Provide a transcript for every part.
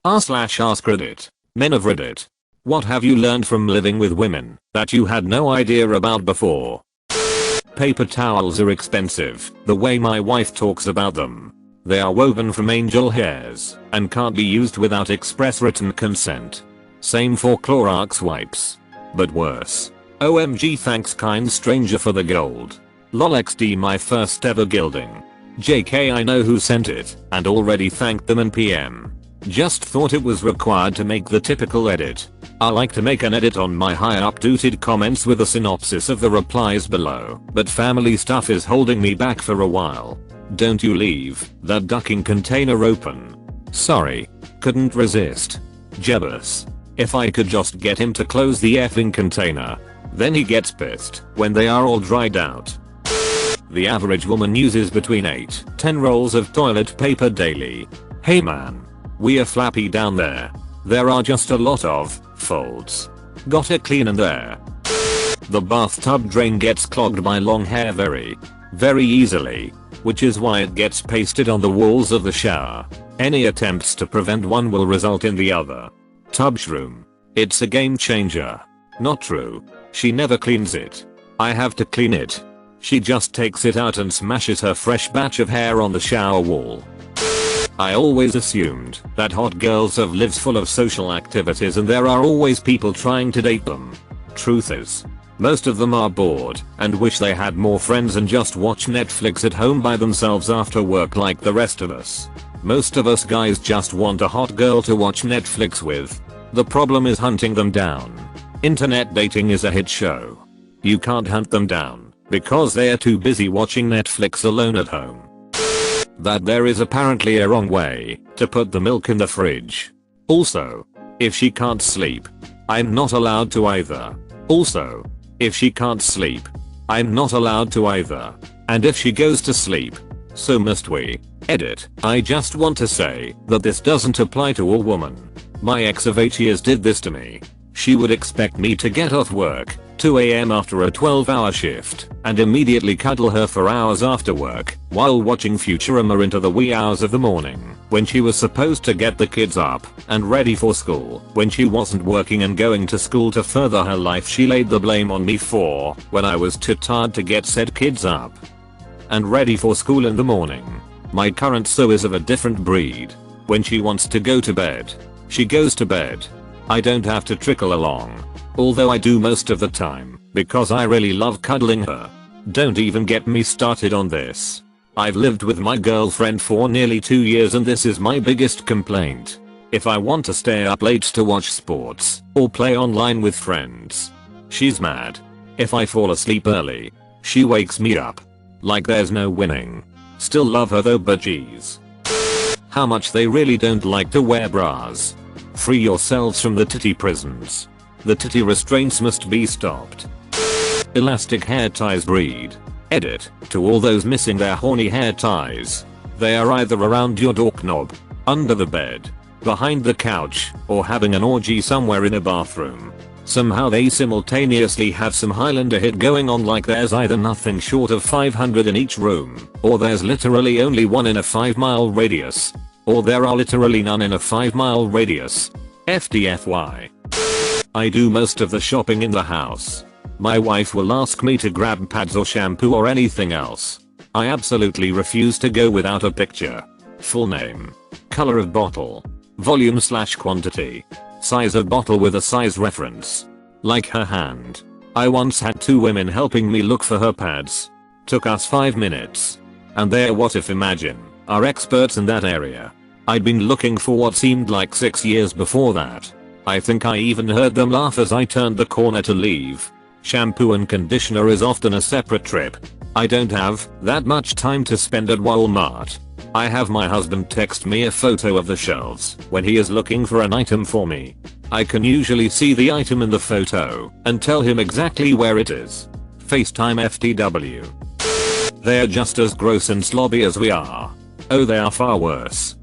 r/AskReddit. Men of Reddit. What have you learned from living with women that you had no idea about before? Paper towels are expensive, the way my wife talks about them. They are woven from angel hairs and can't be used without express written consent. Same for Clorox wipes. But worse. OMG, thanks kind stranger for the gold. LOLXD, my first ever gilding. JK, I know who sent it and already thanked them in PM. Just thought it was required to make the typical edit. I like to make an edit on my high updated comments with a synopsis of the replies below, but family stuff is holding me back for a while. Don't you leave that ducking container open. Sorry. Couldn't resist. Jealous. If I could just get him to close the effing container. Then he gets pissed when they are all dried out. The average woman uses between 8-10 rolls of toilet paper daily. Hey man. We are flappy down there. There are just a lot of folds. Gotta clean in there. The bathtub drain gets clogged by long hair very easily, which is why it gets pasted on the walls of the shower. Any attempts to prevent one will result in the other. Tub shroom. It's a game changer. Not true. She never cleans it. I have to clean it. She just takes it out and smashes her fresh batch of hair on the shower wall. I always assumed that hot girls have lives full of social activities and there are always people trying to date them. Truth is, most of them are bored and wish they had more friends and just watch Netflix at home by themselves after work like the rest of us. Most of us guys just want a hot girl to watch Netflix with. The problem is hunting them down. Internet dating is a hit show. You can't hunt them down because they are too busy watching Netflix alone at home. That there is apparently a wrong way to put the milk in the fridge. Also, if she can't sleep, I'm not allowed to either. Also, if she can't sleep, I'm not allowed to either. And if she goes to sleep, so must we. Edit. I just want to say that this doesn't apply to all women. My ex of 8 years did this to me. She would expect me to get off work 2 AM after a 12-hour shift and immediately cuddle her for hours after work while watching Futurama into the wee hours of the morning when she was supposed to get the kids up and ready for school. When she wasn't working and going to school to further her life, she laid the blame on me for when I was too tired to get said kids up and ready for school in the morning. My current sew is of a different breed. When she wants to go to bed, she goes to bed. I don't have to trickle along. Although I do most of the time, because I really love cuddling her. Don't even get me started on this. I've lived with my girlfriend for nearly 2 years and this is my biggest complaint. If I want to stay up late to watch sports or play online with friends, she's mad. If I fall asleep early, she wakes me up. Like there's no winning. Still love her though, but geez. How much they really don't like to wear bras. Free yourselves from the titty prisons. The titty restraints must be stopped. Elastic hair ties breed. Edit. To all those missing their horny hair ties. They are either around your door knob, under the bed, behind the couch, or having an orgy somewhere in a bathroom. Somehow they simultaneously have some Highlander hit going on, like there's either nothing short of 500 in each room, or there's literally only one in a 5-mile radius, or there are literally none in a 5-mile radius. FDFY. I do most of the shopping in the house. My wife will ask me to grab pads or shampoo or anything else. I absolutely refuse to go without a picture. Full name. Color of bottle. Volume/quantity. Size of bottle with a size reference. Like her hand. I once had 2 women helping me look for her pads. Took us 5 minutes. And they're what if imagine are experts in that area. I'd been looking for what seemed like 6 years before that. I think I even heard them laugh as I turned the corner to leave. Shampoo and conditioner is often a separate trip. I don't have that much time to spend at Walmart. I have my husband text me a photo of the shelves when he is looking for an item for me. I can usually see the item in the photo and tell him exactly where it is. FaceTime FTW. They're just as gross and slobby as we are. Oh, they are far worse.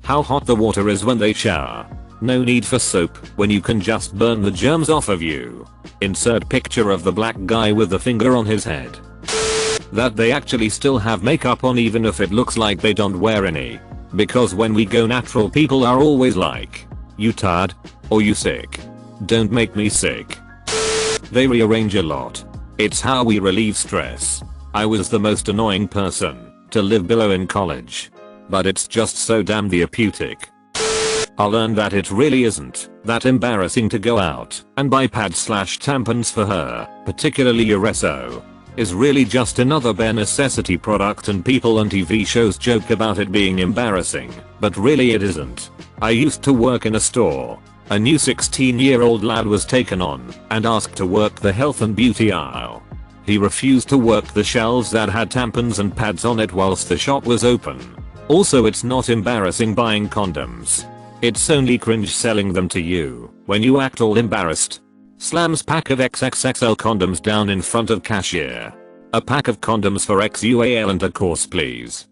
How hot the water is when they shower. No need for soap when you can just burn the germs off of you. Insert picture of the black guy with the finger on his head. That they actually still have makeup on even if it looks like they don't wear any. Because when we go natural, people are always like, "You tired? Or you sick? Don't make me sick." They rearrange a lot. It's how we relieve stress. I was the most annoying person to live below in college. But it's just so damn therapeutic. I learned that it really isn't that embarrassing to go out and buy pads/tampons for her, particularly Ureso. Is really just another bare necessity product, and people on TV shows joke about it being embarrassing, but really it isn't. I used to work in a store. A new 16-year-old lad was taken on and asked to work the health and beauty aisle. He refused to work the shelves that had tampons and pads on it whilst the shop was open. Also, it's not embarrassing buying condoms. It's only cringe selling them to you when you act all embarrassed. Slams pack of XXXL condoms down in front of cashier. A pack of condoms for XUAL and a course please.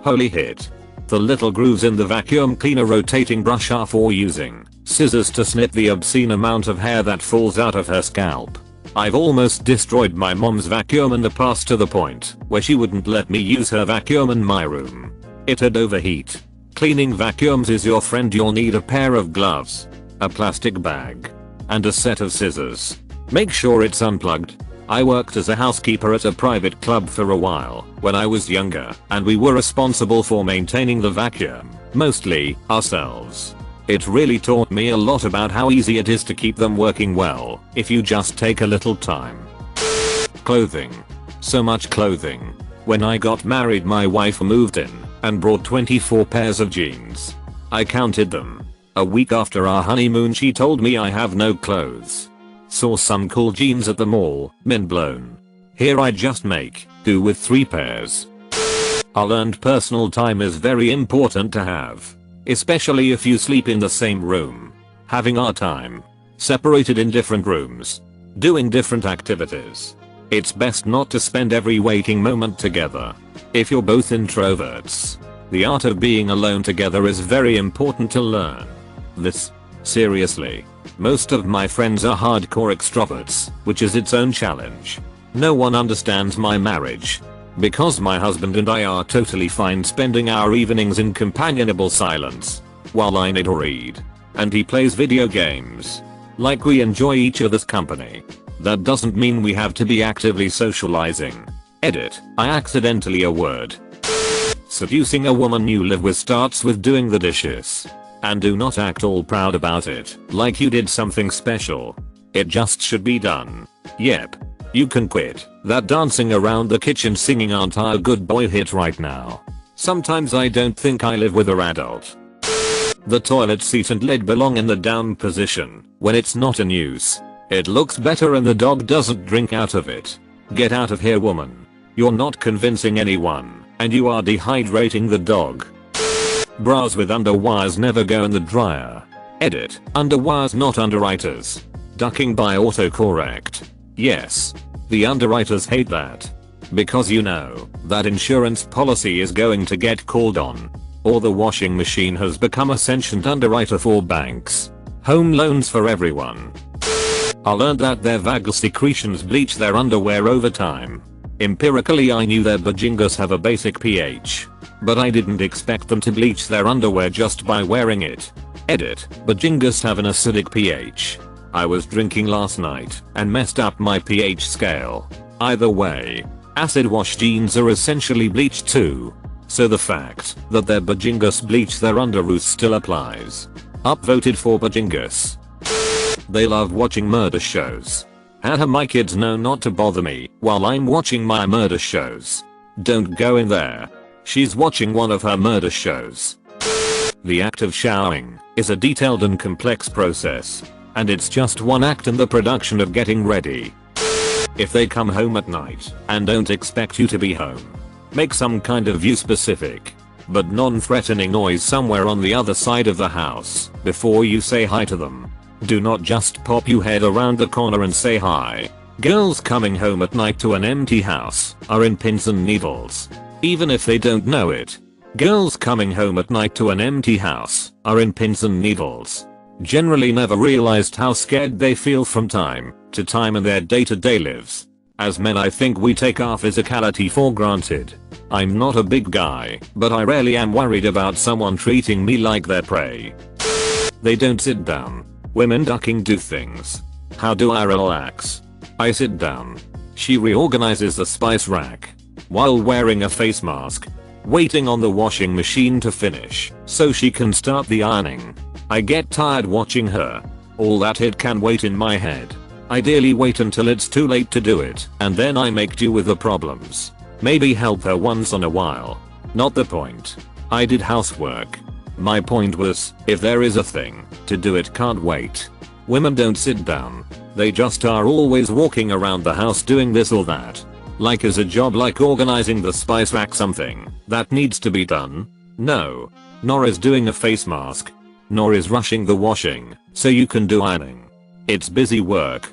Holy hit. The little grooves in the vacuum cleaner rotating brush are for using scissors to snip the obscene amount of hair that falls out of her scalp. I've almost destroyed my mom's vacuum in the past, to the point where she wouldn't let me use her vacuum in my room. It'd overheat. Cleaning vacuums is your friend. You'll need a pair of gloves, a plastic bag, and a set of scissors. Make sure it's unplugged. I worked as a housekeeper at a private club for a while when I was younger, and we were responsible for maintaining the vacuum, mostly ourselves. It really taught me a lot about how easy it is to keep them working well if you just take a little time. Clothing. So much clothing. When I got married, my wife moved in and brought 24 pairs of jeans. I counted them. A week after our honeymoon, she told me I have no clothes. Saw some cool jeans at the mall, mind blown. Here I just make do with 3 pairs. I learned personal time is very important to have, especially if you sleep in the same room. Having our time separated in different rooms, doing different activities. It's best not to spend every waking moment together. If you're both introverts, the art of being alone together is very important to learn. This, seriously. Most of my friends are hardcore extroverts, which is its own challenge. No one understands my marriage. Because my husband and I are totally fine spending our evenings in companionable silence, while I knit or read, and he plays video games. Like we enjoy each other's company. That doesn't mean we have to be actively socializing. Edit, I accidentally a word. Seducing a woman you live with starts with doing the dishes. And do not act all proud about it, like you did something special. It just should be done. Yep. You can quit. That dancing around the kitchen singing "Aren't I a good boy" hit right now. Sometimes I don't think I live with an adult. The toilet seat and lid belong in the down position when it's not in use. It looks better and the dog doesn't drink out of it. Get out of here, woman. You're not convincing anyone, and you are dehydrating the dog. Bras with underwires never go in the dryer. Edit, underwires not underwriters. Ducking by autocorrect. Yes. The underwriters hate that. Because you know that insurance policy is going to get called on. Or the washing machine has become a sentient underwriter for banks. Home loans for everyone. I learned that their vagal secretions bleach their underwear over time. Empirically, I knew their bajingas have a basic pH. But I didn't expect them to bleach their underwear just by wearing it. Edit, bajingas have an acidic pH. I was drinking last night and messed up my pH scale. Either way, acid wash jeans are essentially bleached too. So the fact that their bajingas bleach their underoos still applies. Upvoted for bajingas. They love watching murder shows. Haha, my kids know not to bother me while I'm watching my murder shows. Don't go in there. She's watching one of her murder shows. The act of showering is a detailed and complex process. And it's just one act in the production of getting ready. If they come home at night and don't expect you to be home, make some kind of view specific but non-threatening noise somewhere on the other side of the house before you say hi to them. Do not just pop your head around the corner and say hi. Girls coming home at night to an empty house are in pins and needles. Even if they don't know it. Girls coming home at night to an empty house are in pins and needles. Generally never realized how scared they feel from time to time in their day-to-day lives. As men I think we take our physicality for granted. I'm not a big guy, but I rarely am worried about someone treating me like their prey. They don't sit down. Women ducking do things. How do I relax? I sit down. She reorganizes the spice rack while wearing a face mask, waiting on the washing machine to finish so she can start the ironing. I get tired watching her. All that it can wait in my head. Ideally wait until it's too late to do it, and then I make do with the problems. Maybe help her once in a while. Not the point. I did housework. My point was, if there is a thing to do it can't wait. Women don't sit down. They just are always walking around the house doing this or that. Like is a job like organizing the spice rack something that needs to be done? No. Nor is doing a face mask. Nor is rushing the washing so you can do ironing. It's busy work.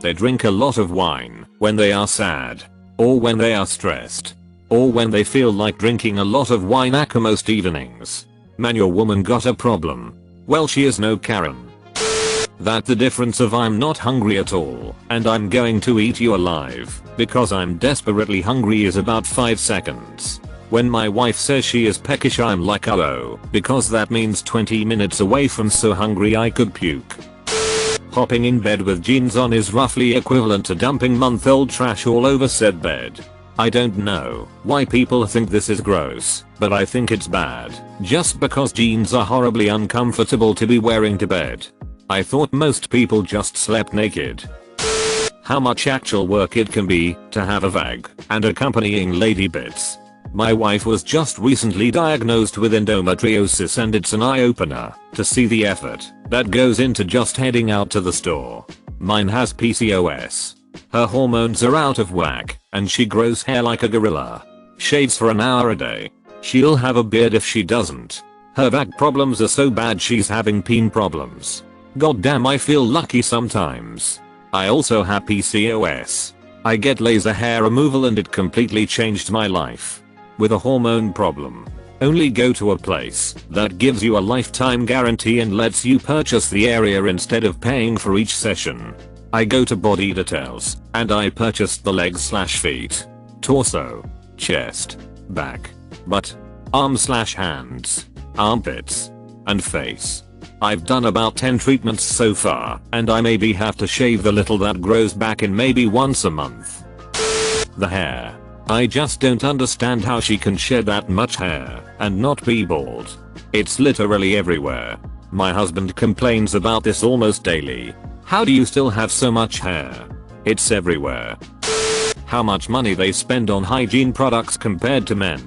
They drink a lot of wine when they are sad, or when they are stressed, or when they feel like drinking a lot of wine most evenings. Man, your woman got a problem. Well, she is no Karen. That the difference of I'm not hungry at all and I'm going to eat you alive because I'm desperately hungry is about 5 seconds. When my wife says she is peckish I'm like oh, because that means 20 minutes away from so hungry I could puke. Hopping in bed with jeans on is roughly equivalent to dumping month-old trash all over said bed. I don't know why people think this is gross, but I think it's bad, just because jeans are horribly uncomfortable to be wearing to bed. I thought most people just slept naked. How much actual work it can be to have a vag and accompanying lady bits. My wife was just recently diagnosed with endometriosis and it's an eye-opener to see the effort that goes into just heading out to the store. Mine has PCOS. Her hormones are out of whack and she grows hair like a gorilla. Shaves for an hour a day. She'll have a beard if she doesn't. Her vag problems are so bad she's having peen problems. Goddamn, I feel lucky sometimes. I also have PCOS. I get laser hair removal and it completely changed my life. With a hormone problem, only go to a place that gives you a lifetime guarantee and lets you purchase the area instead of paying for each session. I go to Body Details and I purchased the legs/feet, torso, chest, back, butt, arms/hands, armpits, and face. I've done about 10 treatments so far and I maybe have to shave the little that grows back in maybe once a month. The hair. I just don't understand how she can shed that much hair and not be bald. It's literally everywhere. My husband complains about this almost daily. How do you still have so much hair? It's everywhere. How much money they spend on hygiene products compared to men.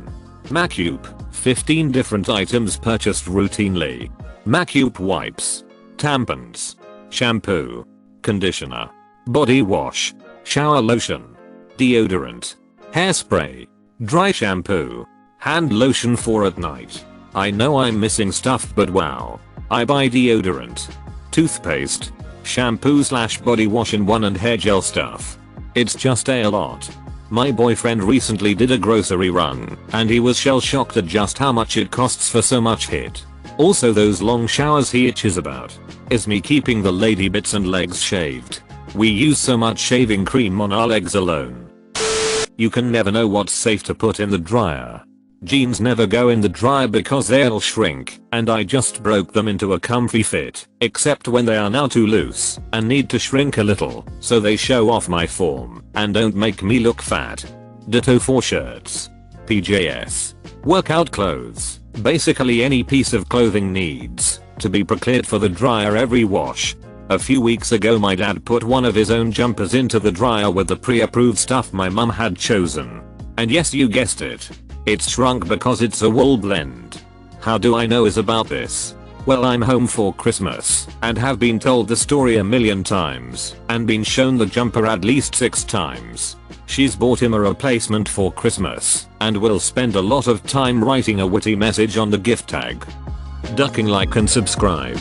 Macup, 15 different items purchased routinely. Macup wipes, tampons, shampoo, conditioner, body wash, shower lotion, deodorant, hairspray, dry shampoo, hand lotion for at night. I know I'm missing stuff but wow. I buy deodorant, toothpaste, shampoo/body wash in one and hair gel stuff. It's just a lot. My boyfriend recently did a grocery run and he was shell shocked at just how much it costs for so much hit. Also those long showers he itches about. Is me keeping the lady bits and legs shaved. We use so much shaving cream on our legs alone. You can never know what's safe to put in the dryer. Jeans never go in the dryer because they'll shrink, and I just broke them into a comfy fit, except when they are now too loose and need to shrink a little so they show off my form and don't make me look fat. Ditto for shirts, PJs, workout clothes, basically any piece of clothing needs to be pre-cleared for the dryer every wash. A few weeks ago my dad put one of his own jumpers into the dryer with the pre-approved stuff my mum had chosen. And yes, you guessed it. It's shrunk because it's a wool blend. How do I know is about this? Well, I'm home for Christmas and have been told the story a million times and been shown the jumper at least 6 times. She's bought him a replacement for Christmas and will spend a lot of time writing a witty message on the gift tag. Ducking like and subscribe.